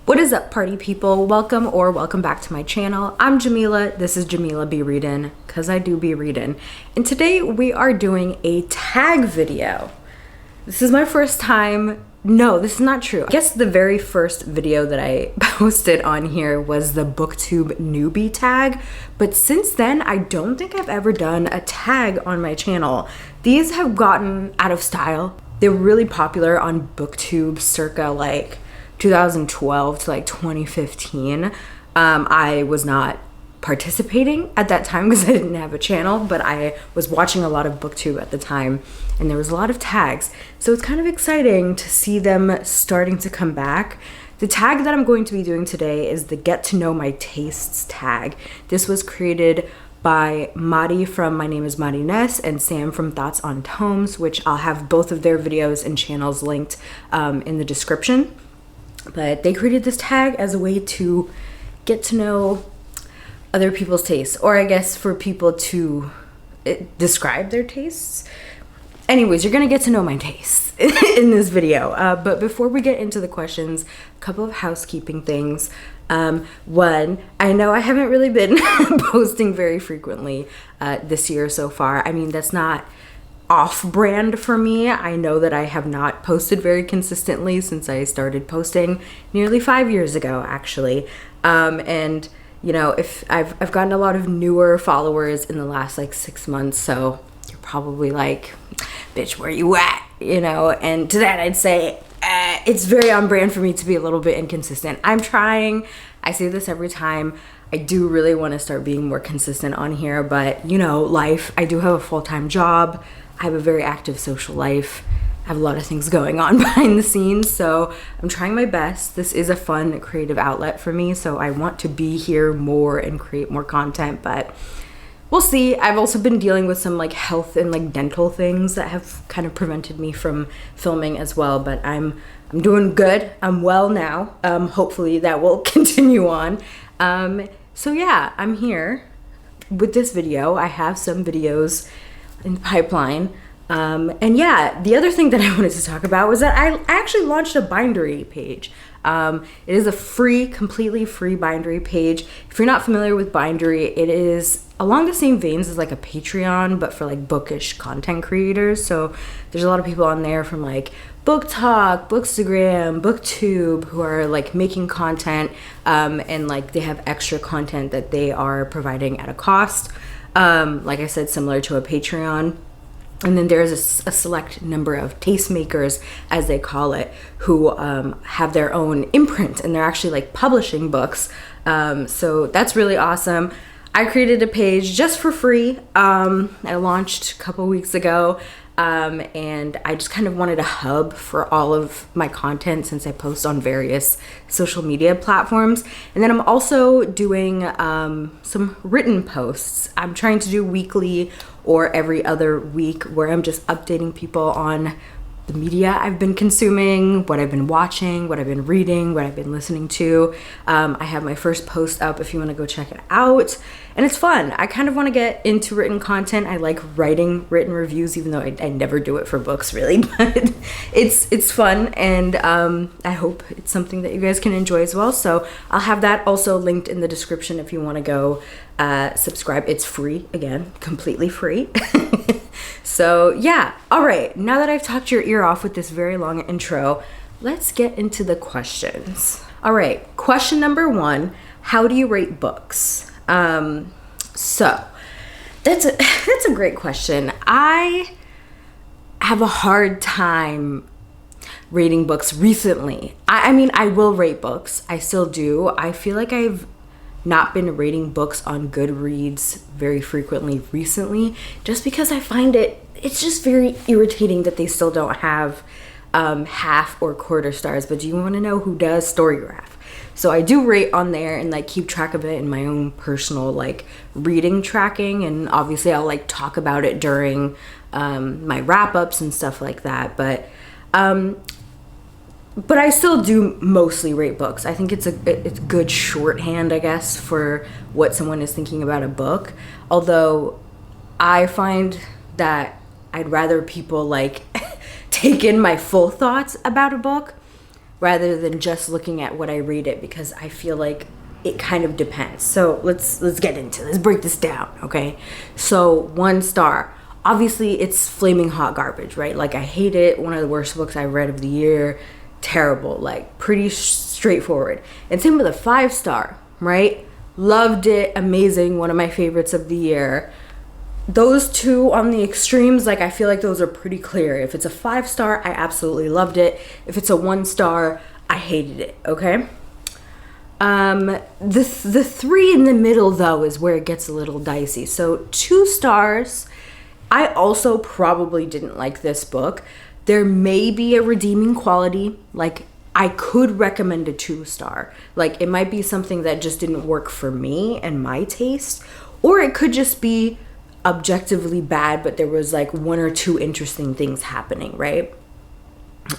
What is up, party people? Welcome back to my channel. I'm Jamila. This is JemilaBeReadin, because I do be reading. And today we are doing a tag video. This is my first time. No, this is not true. I guess the very first video that I posted on here was the Booktube newbie tag. But since then, I don't think I've ever done a tag on my channel. These have gotten out of style. They were really popular on Booktube circa like 2012 to like 2015. I was not participating at that time because I didn't have a channel, but I was watching a lot of Booktube at the time and there was a lot of tags. So it's kind of exciting to see them starting to come back. The tag that I'm going to be doing today is the Get to Know My Tastes tag. This was created by Madi from My Name is Madi Ness and Sam from Thoughts on Tomes, which I'll have both of their videos and channels linked in the description. But they created this tag as a way to get to know other people's tastes, or I guess for people to describe their tastes. Anyways, you're gonna get to know my tastes in this video. But before we get into the questions, a couple of housekeeping things. One, I know I haven't really been posting very frequently this year so far. I mean, that's not off-brand for me. I know that I have not posted very consistently since I started posting nearly 5 years ago, actually. And you know, if I've gotten a lot of newer followers in the last like 6 months, so you're probably like, bitch, where you at? You know, and to that I'd say it's very on brand for me to be a little bit inconsistent. I'm trying. I say this every time. I do really want to start being more consistent on here, but you know, life. I do have a full-time job. I have a very active social life. I have a lot of things going on behind the scenes, so I'm trying my best. This is a fun, creative outlet for me, so I want to be here more and create more content, but we'll see. I've also been dealing with some like health and like dental things that have kind of prevented me from filming as well, but I'm doing good. I'm well now. Hopefully that will continue on. So yeah, I'm here with this video. I have some videos in the pipeline. And yeah, the other thing that I wanted to talk about was that I actually launched a bindery page. It is a free, completely free bindery page. If you're not familiar with bindery, it is along the same veins as like a Patreon, but for like bookish content creators. So there's a lot of people on there from like Book Talk, Bookstagram, Booktube who are like making content, and like they have extra content that they are providing at a cost. Like I said, similar to a Patreon. And then there's a select number of tastemakers, as they call it, who have their own imprint and they're actually like publishing books. So that's really awesome. I created a page just for free. I launched a couple weeks ago. And I just kind of wanted a hub for all of my content since I post on various social media platforms. And then I'm also doing some written posts. I'm trying to do weekly or every other week where I'm just updating people on the media I've been consuming, what I've been watching, what I've been reading, what I've been listening to. I have my first post up if you want to go check it out. And it's fun. I kind of want to get into written content. I like writing written reviews, even though I never do it for books really, but it's fun. And I hope it's something that you guys can enjoy as well. So I'll have that also linked in the description if you want to go subscribe. It's free, again, completely free. So yeah, all right, now that I've talked your ear off with this very long intro, let's get into the questions. All right, question number 1, how do you rate books? So that's a great question. I have a hard time rating books recently. I mean, I will rate books, I still do. I feel like I've not been rating books on Goodreads very frequently recently, just because I find it's just very irritating that they still don't have half or quarter stars. But do you want to know who does? Storygraph. So I do rate on there and like keep track of it in my own personal like reading tracking, and obviously I'll like talk about it during my wrap-ups and stuff like that. But I still do mostly rate books. I think it's good shorthand, I guess, for what someone is thinking about a book. Although I find that I'd rather people like take in my full thoughts about a book. rather than just looking at what I rate it, because I feel like it kind of depends. So let's get into it. Let's break this down, okay? So 1 star. Obviously, it's flaming hot garbage, right? Like, I hate it. One of the worst books I read of the year. Terrible. Like, pretty straightforward. And same with a 5 star, right? Loved it. Amazing. One of my favorites of the year. Those two on the extremes, like, I feel like those are pretty clear. If it's a 5 star, I absolutely loved it. If it's a 1 star, I hated it, okay? The 3 in the middle, though, is where it gets a little dicey. So 2 stars, I also probably didn't like this book. There may be a redeeming quality. Like, I could recommend a 2 star. Like, it might be something that just didn't work for me and my taste. Or it could just be objectively bad, but there was like 1 or 2 interesting things happening, right?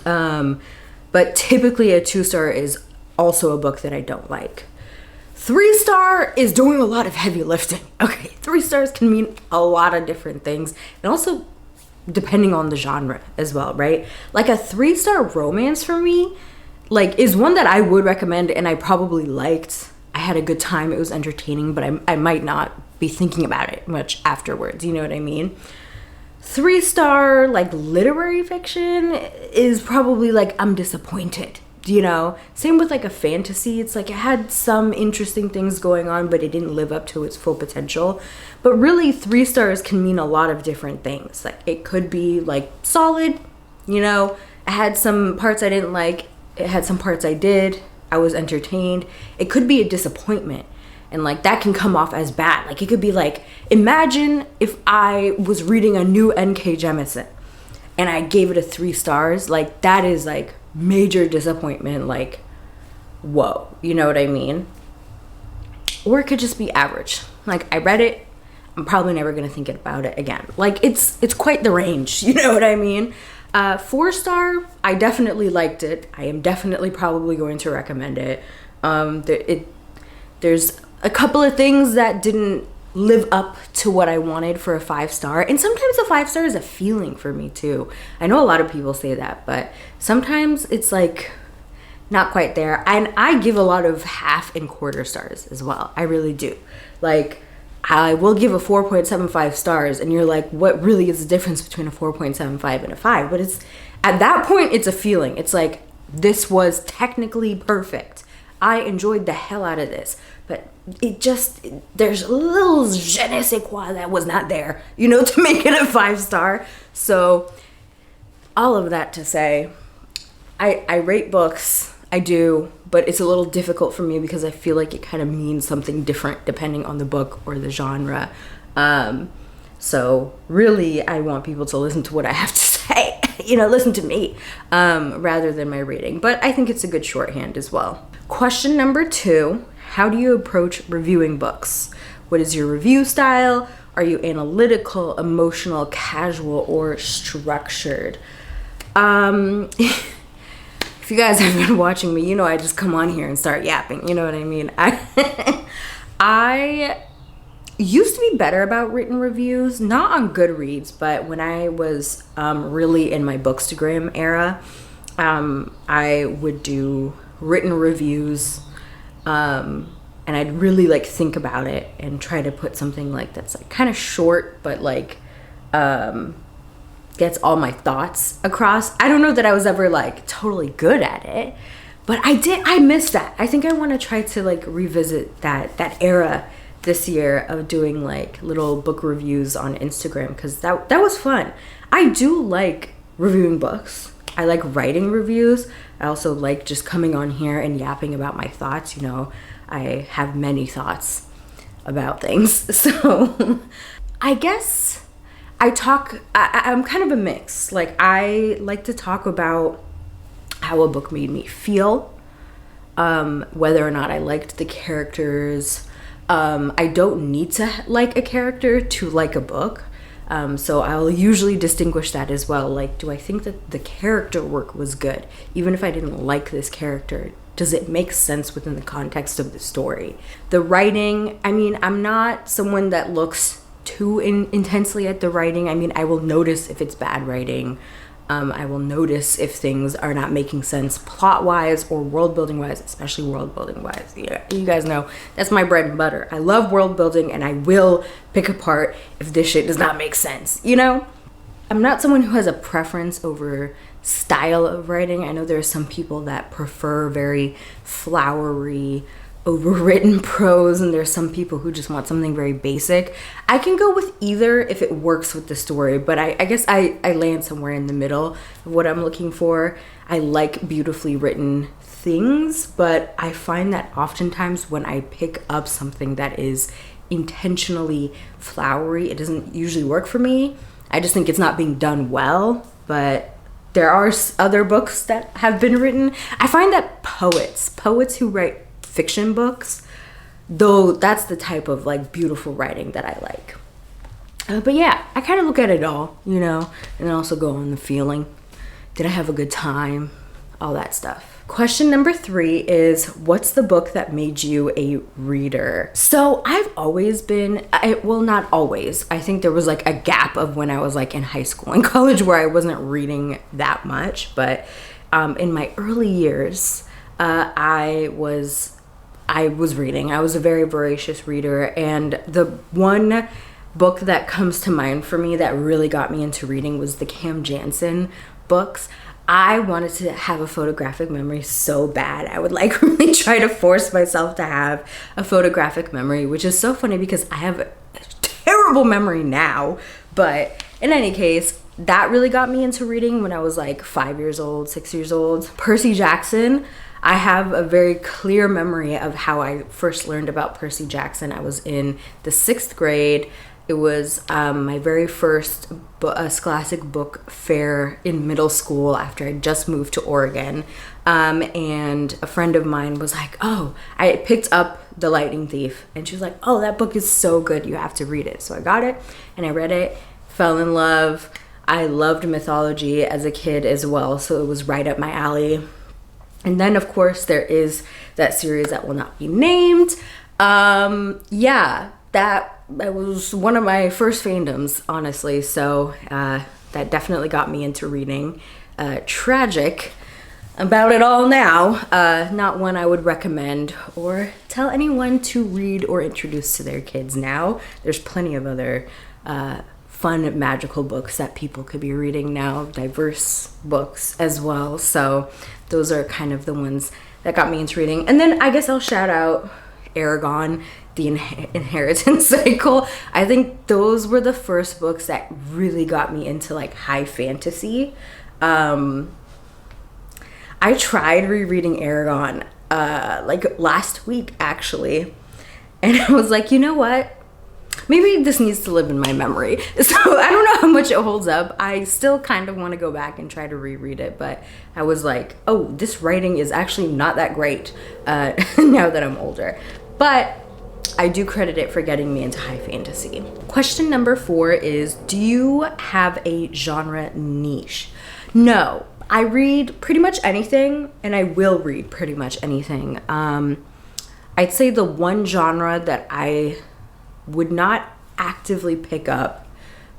But typically a 2 star is also a book that I don't like. 3 star is doing a lot of heavy lifting. Okay, 3 stars can mean a lot of different things, and also depending on the genre as well, right? Like, a 3 star romance for me, like, is one that I would recommend and I probably liked. I had a good time. It was entertaining, but I might not be thinking about it much afterwards. You know what I mean? 3 star, like, literary fiction is probably like, I'm disappointed. You know, same with like a fantasy. It's like, it had some interesting things going on, but it didn't live up to its full potential. But really, 3 stars can mean a lot of different things. Like, it could be like solid, you know, it had some parts I didn't like, it had some parts I did, I was entertained. It could be a disappointment, and like, that can come off as bad. Like, it could be like, imagine if I was reading a new N.K. Jemisin and I gave it a 3 stars. Like, that is like major disappointment. Like, whoa, you know what I mean? Or it could just be average. Like, I read it, I'm probably never gonna think about it again. Like, it's quite the range, you know what I mean? 4 star, I definitely liked it. I am definitely probably going to recommend it. There's a couple of things that didn't live up to what I wanted for a 5 star. And sometimes a 5 star is a feeling for me too. I know a lot of people say that, but sometimes it's like not quite there. And I give a lot of half and quarter stars as well. I really do. Like, I will give a 4.75 stars, and you're like, what really is the difference between a 4.75 and a 5? But it's, at that point, it's a feeling. It's like, this was technically perfect. I enjoyed the hell out of this, but it just, there's a little je ne sais quoi that was not there, you know, to make it a 5 star. So all of that to say, I rate books, I do, but it's a little difficult for me because I feel like it kind of means something different depending on the book or the genre. So really, I want people to listen to what I have to say, you know, listen to me, rather than my rating. But I think it's a good shorthand as well. Question number 2, how do you approach reviewing books? What is your review style? Are you analytical, emotional, casual, or structured? If you guys have been watching me, you know I just come on here and start yapping. You know what I mean? I used to be better about written reviews, not on Goodreads, but when I was really in my Bookstagram era, I would do written reviews, and I'd really like think about it and try to put something like that's like kind of short, but like gets all my thoughts across. I don't know that I was ever like totally good at it, but I missed that. I think I want to try to like revisit that era this year of doing like little book reviews on Instagram, because that was fun. I do like reviewing books. I like writing reviews. I also like just coming on here and yapping about my thoughts. You know, I have many thoughts about things. So I guess I'm kind of a mix. Like, I like to talk about how a book made me feel, whether or not I liked the characters. I don't need to like a character to like a book. So I'll usually distinguish that as well. Like, do I think that the character work was good? Even if I didn't like this character, does it make sense within the context of the story? The writing, I mean, I'm not someone that looks too intensely at the writing. I mean, I will notice if it's bad writing. I will notice if things are not making sense plot-wise or world-building-wise, especially world-building-wise. Yeah, you guys know that's my bread and butter. I love world-building, and I will pick apart if this shit does not make sense, you know? I'm not someone who has a preference over style of writing. I know there are some people that prefer very flowery, overwritten prose, and there's some people who just want something very basic. I can go with either if it works with the story, but I guess I land somewhere in the middle of what I'm looking for. I like beautifully written things, but I find that oftentimes when I pick up something that is intentionally flowery, it doesn't usually work for me. I just think it's not being done well, but there are other books that have been written. I find that poets who write fiction books, though, that's the type of like beautiful writing that I like. But yeah, I kind of look at it all, you know, and also go on the feeling. Did I have a good time? All that stuff. Question number 3 is, what's the book that made you a reader? So I've always been, well, not always. I think there was like a gap of when I was like in high school and college where I wasn't reading that much. But in my early years, I was reading. I was a very voracious reader. And the one book that comes to mind for me that really got me into reading was the Cam Jansen books. I wanted to have a photographic memory so bad. I would like really try to force myself to have a photographic memory, which is so funny because I have a terrible memory now. But in any case, that really got me into reading when I was like 5 years old, 6 years old. Percy Jackson. I have a very clear memory of how I first learned about Percy Jackson. I was in the 6th grade. It was my very first Scholastic Book Fair in middle school after I just moved to Oregon. And a friend of mine was like, oh, I picked up The Lightning Thief. And she was like, oh, that book is so good. You have to read it. So I got it and I read it, fell in love. I loved mythology as a kid as well. So it was right up my alley. And then, of course, there is that series that will not be named. Yeah, that was one of my first fandoms, honestly. So that definitely got me into reading. Tragic about it all now. Not one I would recommend or tell anyone to read or introduce to their kids now. There's plenty of other fun, magical books that people could be reading now, diverse books as well. So those are kind of the ones that got me into reading. And then I guess I'll shout out Aragon, the Inheritance Cycle. I think those were the first books that really got me into like high fantasy. I tried rereading Aragon like last week actually, and I was like, you know what? Maybe this needs to live in my memory. So I don't know how much it holds up. I still kind of want to go back and try to reread it, but I was like, oh, this writing is actually not that great now that I'm older. But I do credit it for getting me into high fantasy. Question number 4 is, do you have a genre niche? No, I read pretty much anything, and I will read pretty much anything. I'd say the one genre that I would not actively pick up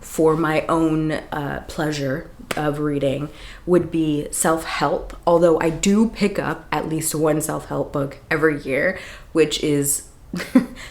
for my own pleasure of reading would be self-help, although I do pick up at least one self-help book every year, which is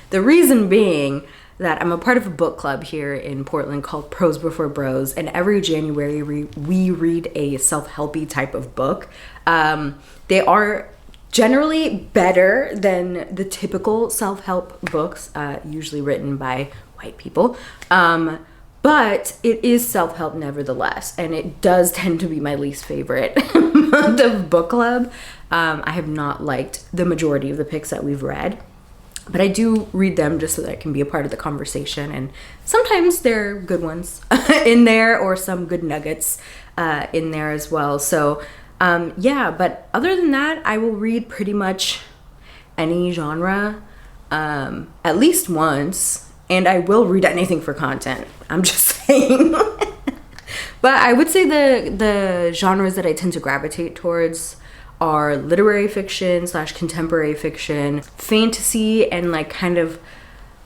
the reason being that I'm a part of a book club here in Portland called Pros Before Bros, and every January we read a self-helpy type of book. They are generally better than the typical self-help books, usually written by white people. But it is self-help nevertheless, and it does tend to be my least favorite month of book club. I have not liked the majority of the picks that we've read, but I do read them just so that I can be a part of the conversation, and sometimes there are good ones in there or some good nuggets in there as well. So yeah, but other than that, I will read pretty much any genre at least once, and I will read anything for content. I'm just saying. But I would say the genres that I tend to gravitate towards are literary fiction / contemporary fiction, fantasy, and like kind of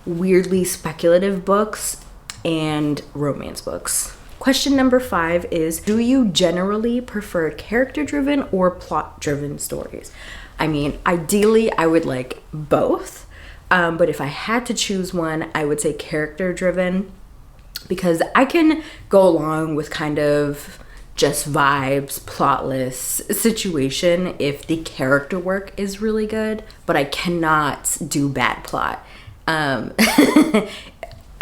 weirdly speculative books, and romance books. Question number 5 is, do you generally prefer character-driven or plot-driven stories? I mean, ideally, I would like both. But if I had to choose one, I would say character-driven, because I can go along with kind of just vibes, plotless situation if the character work is really good, but I cannot do bad plot.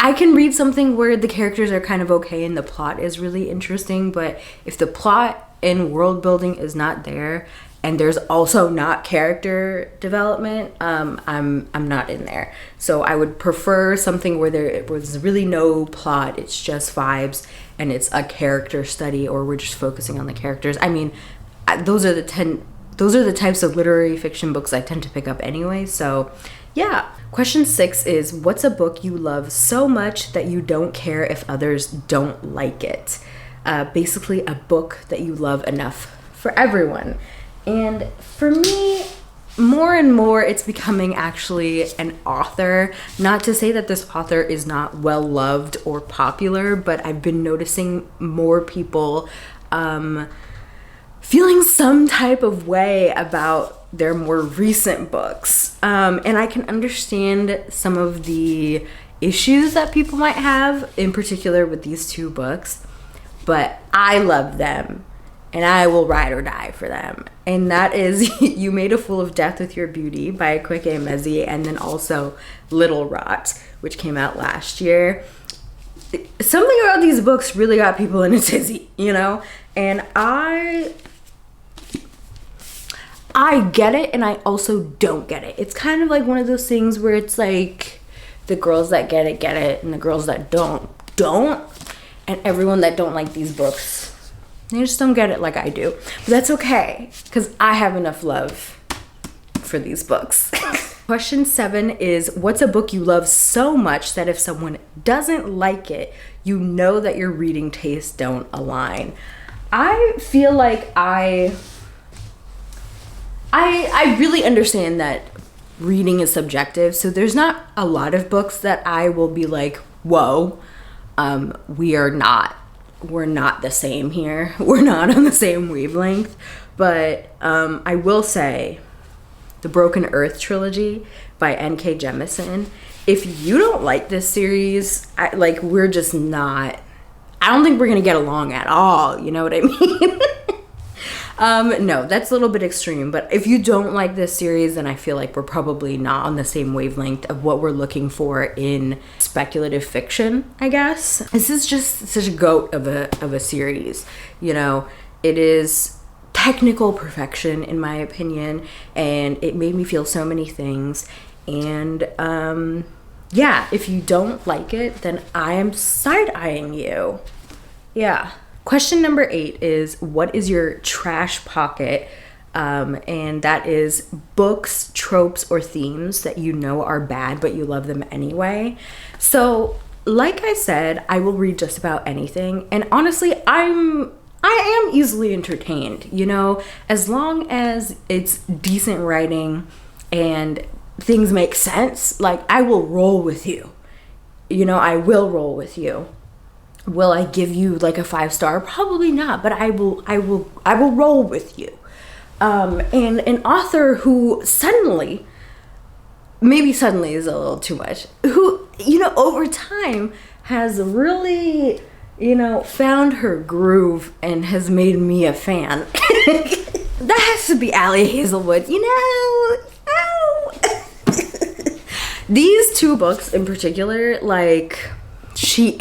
I can read something where the characters are kind of okay and the plot is really interesting, but if the plot and world building is not there and there's also not character development, I'm not in there. So I would prefer something where there was really no plot, it's just vibes and it's a character study, or we're just focusing on the characters. I mean, those are the types of literary fiction books I tend to pick up anyway, so yeah. Question 6 is, what's a book you love so much that you don't care if others don't like it? Basically a book that you love enough for everyone. And for me, more and more it's becoming actually an author. Not to say that this author is not well loved or popular, but I've been noticing more people feeling some type of way about their more recent books. And I can understand some of the issues that people might have, in particular with these 2 books, but I love them and I will ride or die for them. And that is You Made a Fool of Death with Your Beauty by Quick Mezi, and then also Little Rot, which came out last year. Something about these books really got people in a tizzy, you know? And I get it, and I also don't get it. It's kind of like one of those things where it's like the girls that get it, and the girls that don't. And everyone that don't like these books, they just don't get it like I do. But that's okay, because I have enough love for these books. Question 7 is, what's a book you love so much that if someone doesn't like it, you know that your reading tastes don't align? I feel like I really understand that reading is subjective, so there's not a lot of books that I will be like, whoa, we're not the same here. We're not on the same wavelength. But I will say the Broken Earth trilogy by N.K. Jemisin, if you don't like this series, we're just not, I don't think we're gonna get along at all, you know what I mean? No, that's a little bit extreme, but if you don't like this series, then I feel like we're probably not on the same wavelength of what we're looking for in speculative fiction, I guess. This is just such a goat of a series, you know. It is technical perfection, in my opinion, and it made me feel so many things. And yeah, if you don't like it, then I am side-eyeing you. Yeah. Question number 8 is, what is your trash pocket? And that is books, tropes, or themes that you know are bad, but you love them anyway. So, like I said, I will read just about anything. And honestly, I am easily entertained, you know, as long as it's decent writing and things make sense. Like, I will roll with you. You know, I will roll with you. Will I give you like a 5-star? Probably not, but I will roll with you. And an author who maybe suddenly is a little too much, who, you know, over time has really, you know, found her groove and has made me a fan. That has to be Ali Hazelwood, you know. These 2 books in particular, like, she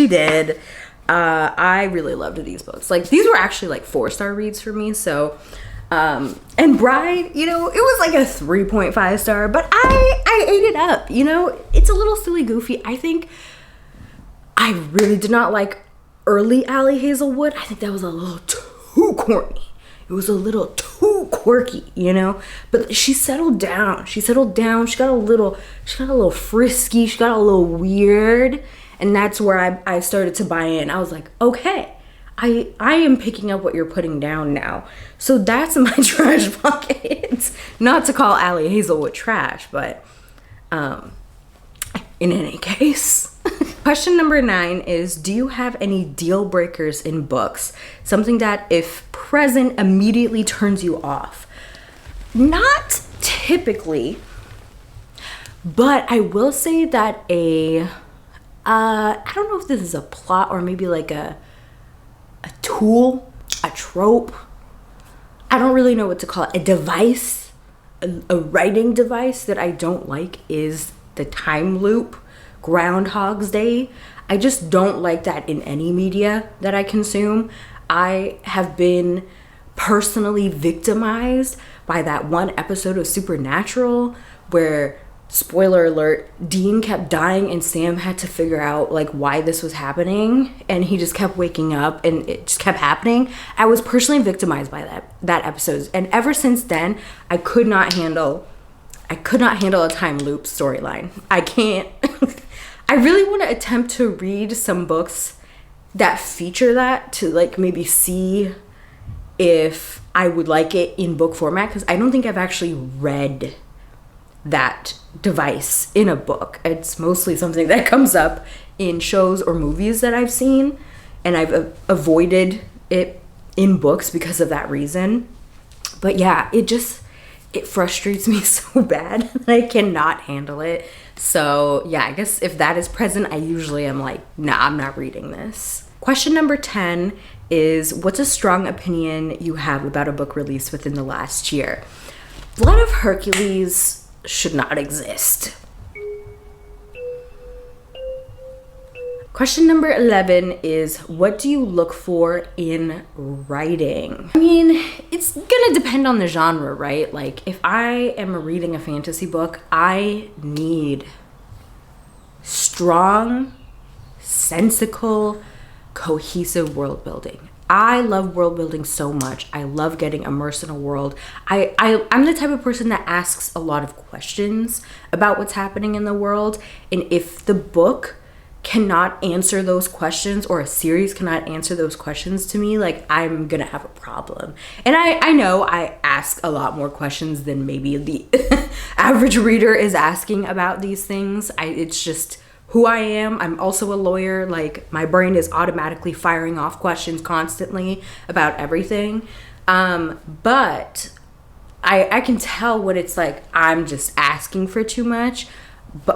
did. I really loved these books. Like, these were actually like 4-star reads for me. So, and Bride, you know, it was like a 3.5 star, but I ate it up. You know, it's a little silly goofy. I think I really did not like early Ali Hazelwood. I think that was a little too corny. It was a little too quirky, you know, but she settled down. She got a little frisky. She got a little weird. And that's where I started to buy in. I was like, okay, I am picking up what you're putting down now. So that's my trash pocket. Not to call Ali Hazelwood trash, but in any case. Question number 9 is, do you have any deal breakers in books? Something that, if present, immediately turns you off? Not typically, but I will say that I don't know if this is a plot or maybe like a tool, a trope. I don't really know what to call it. A device, a writing device that I don't like is the time loop, Groundhog's Day. I just don't like that in any media that I consume. I have been personally victimized by that one episode of Supernatural where, spoiler alert, Dean kept dying and Sam had to figure out like why this was happening, and he just kept waking up and it just kept happening. I was personally victimized by that episode, and ever since then I could not handle a time loop storyline. I can't. I really want to attempt to read some books that feature that, to like maybe see if I would like it in book format, because I don't think I've actually read that device in a book. It's mostly something that comes up in shows or movies that I've seen, and I've avoided it in books because of that reason. But yeah, it frustrates me so bad that I cannot handle it. So yeah, I guess if that is present, I usually am like, nah, I'm not reading this. Question number 10 is, what's a strong opinion you have about a book released within the last year? Blood of Hercules should not exist. Question number 11 is, what do you look for in writing? I mean, it's gonna depend on the genre, right? Like, if I am reading a fantasy book, I need strong, sensical, cohesive world building. I love world building so much. I love getting immersed in a world. I'm the type of person that asks a lot of questions about what's happening in the world. And if the book cannot answer those questions, or a series cannot answer those questions to me, like, I'm gonna have a problem. And I know I ask a lot more questions than maybe the average reader is asking about these things. It's just who I am. I'm also a lawyer. Like, my brain is automatically firing off questions constantly about everything. But I can tell when it's like I'm just asking for too much,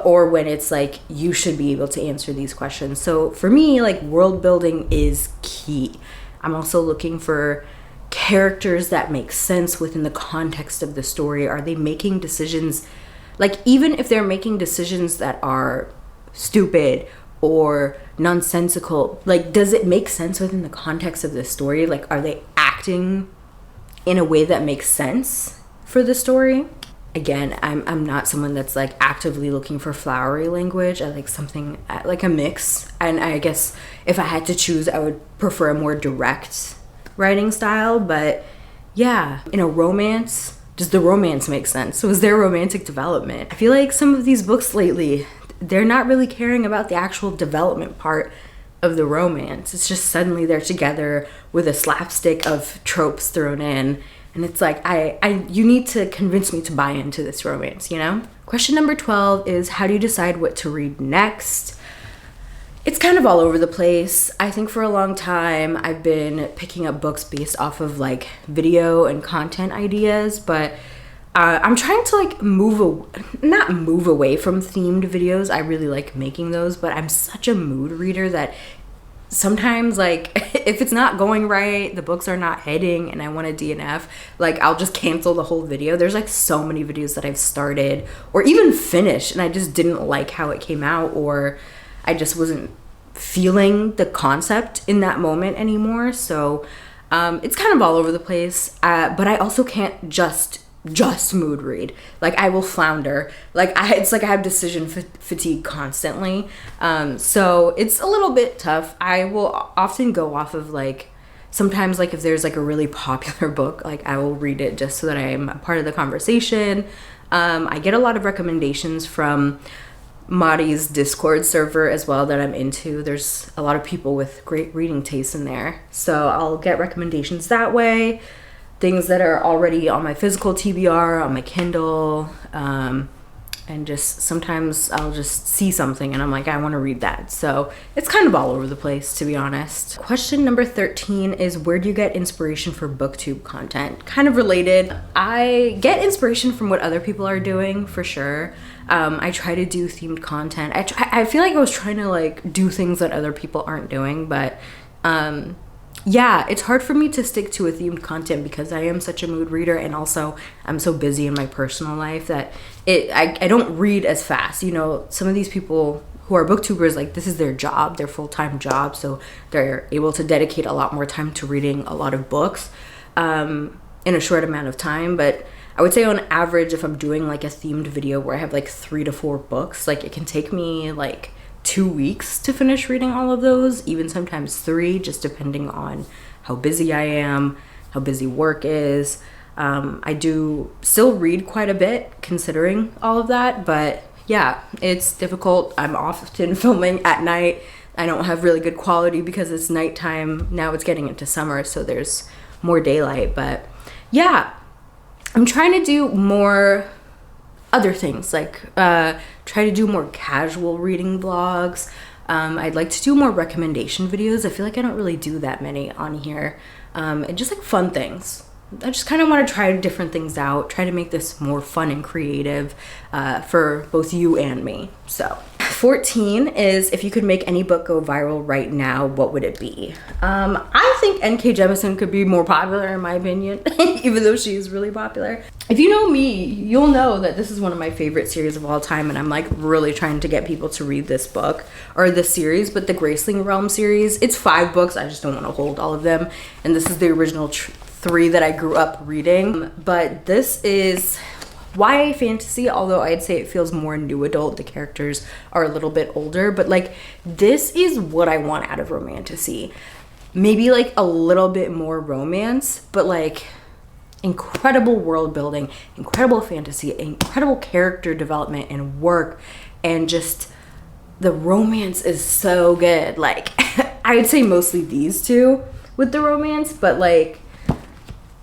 or when it's like, you should be able to answer these questions. So for me, like, world building is key. I'm also looking for characters that make sense within the context of the story. Are they making decisions, like, even if they're making decisions that are stupid or nonsensical, like, does it make sense within the context of the story? Like, are they acting in a way that makes sense for the story? Again, I'm not someone that's like actively looking for flowery language. I like something like a mix. And I guess if I had to choose, I would prefer a more direct writing style. But yeah, in a romance, does the romance make sense? So is there romantic development? I feel like some of these books lately, they're not really caring about the actual development part of the romance. It's just suddenly they're together with a slapstick of tropes thrown in. And it's like, you need to convince me to buy into this romance, you know? Question number 12 is, how do you decide what to read next? It's kind of all over the place. I think for a long time, I've been picking up books based off of like video and content ideas, but I'm trying to like not move away from themed videos. I really like making those, but I'm such a mood reader that sometimes, like, if it's not going right, the books are not hitting, and I want a DNF, like, I'll just cancel the whole video. There's like so many videos that I've started or even finished and I just didn't like how it came out, or I just wasn't feeling the concept in that moment anymore. So it's kind of all over the place, but I also can't just mood read. Like, I will flounder. Like, it's like I have decision fatigue constantly. So it's a little bit tough. I will often go off of like, sometimes like if there's like a really popular book, like I will read it just so that I'm a part of the conversation. I get a lot of recommendations from Madi's Discord server as well that I'm into. There's a lot of people with great reading taste in there. So I'll get recommendations that way. Things that are already on my physical TBR, on my Kindle. and just sometimes I'll just see something and I'm like, I want to read that. So it's kind of all over the place, to be honest. Question number 13 is, where do you get inspiration for booktube content? Kind of related. I get inspiration from what other people are doing, for sure. I try to do themed content. I feel like I was trying to like do things that other people aren't doing, but yeah, it's hard for me to stick to a themed content because I am such a mood reader, and also I'm so busy in my personal life that I don't read as fast. You know, some of these people who are booktubers, like, this is their job, their full-time job, so they're able to dedicate a lot more time to reading a lot of books in a short amount of time. But I would say on average, if I'm doing like a themed video where I have like 3 to 4 books, like it can take me like 2 weeks to finish reading all of those, even sometimes 3, just depending on how busy I am, how busy work is. I do still read quite a bit considering all of that, but yeah, it's difficult. I'm often filming at night. I don't have really good quality because it's nighttime. Now it's getting into summer, so there's more daylight. But yeah, I'm trying to do more other things, like try to do more casual reading vlogs. I'd like to do more recommendation videos. I feel like I don't really do that many on here, and just like fun things. I just kind of want to try different things out, try to make this more fun and creative for both you and me. So 14 is, if you could make any book go viral right now, what would it be? I think N.K. Jemisin could be more popular, in my opinion, even though she is really popular. If you know me, you'll know that this is one of my favorite series of all time, and I'm like really trying to get people to read this book or this series. But the Graceling Realm series, it's 5 books. I just don't want to hold all of them, and this is the original 3 that I grew up reading. But this is YA fantasy, although I'd say it feels more new adult. The characters are a little bit older, but like, this is what I want out of romantasy. Maybe like a little bit more romance, but like incredible world building, incredible fantasy, incredible character development and work, and just the romance is so good. Like I would say mostly these two with the romance, but like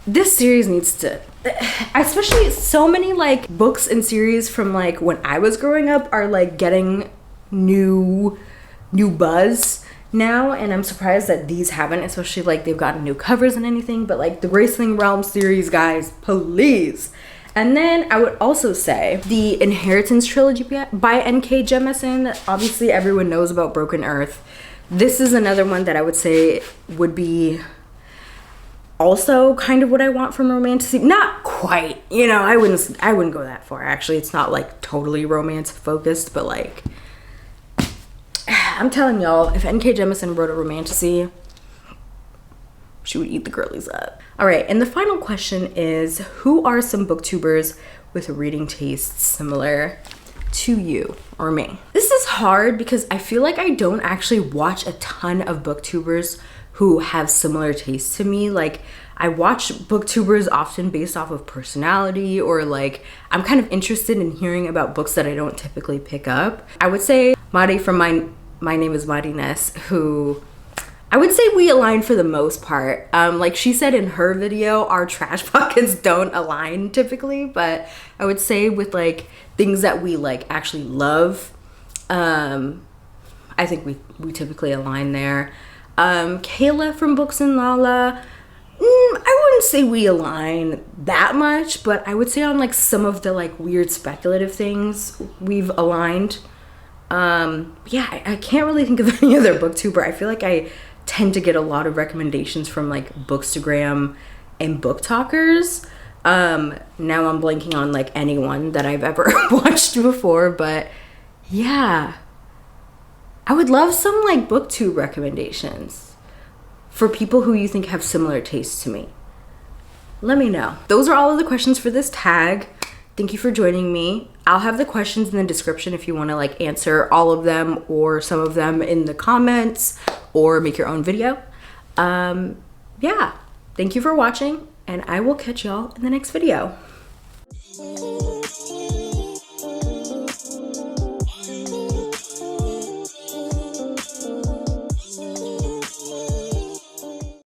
this series needs to, especially so many like books and series from like when I was growing up are like getting new buzz now, and I'm surprised that these haven't, especially like they've gotten new covers and anything. But like the Graceling Realm series, guys, please. And then I would also say the Inheritance trilogy by N.K. Jemisin. Obviously everyone knows about Broken Earth. This is another one that I would say would be also kind of what I want from romantasy. Not quite, you know, I wouldn't go that far. Actually, it's not like totally romance focused, but like, I'm telling y'all, if N.K. Jemisin wrote a romantasy, she would eat the girlies up. All right, and the final question is, who are some booktubers with reading tastes similar to you or me? This is hard because I feel like I don't actually watch a ton of booktubers who have similar tastes to me. Like, I watch booktubers often based off of personality, or like I'm kind of interested in hearing about books that I don't typically pick up. I would say Mari from My Name is Mariness, who I would say we align for the most part. Like she said in her video, our trash buckets don't align typically, but I would say with like things that we like actually love, I think we typically align there. Kayla from Books and Lala, I wouldn't say we align that much, but I would say on like some of the like weird speculative things we've aligned. Yeah, I can't really think of any other booktuber. I feel like I tend to get a lot of recommendations from like Bookstagram and Book Talkers. Now I'm blanking on like anyone that I've ever watched before, but yeah, I would love some like booktube recommendations for people who you think have similar tastes to me. Let me know. Those are all of the questions for this tag. Thank you for joining me. I'll have the questions in the description if you want to like answer all of them or some of them in the comments or make your own video. Yeah, thank you for watching, and I will catch y'all in the next video.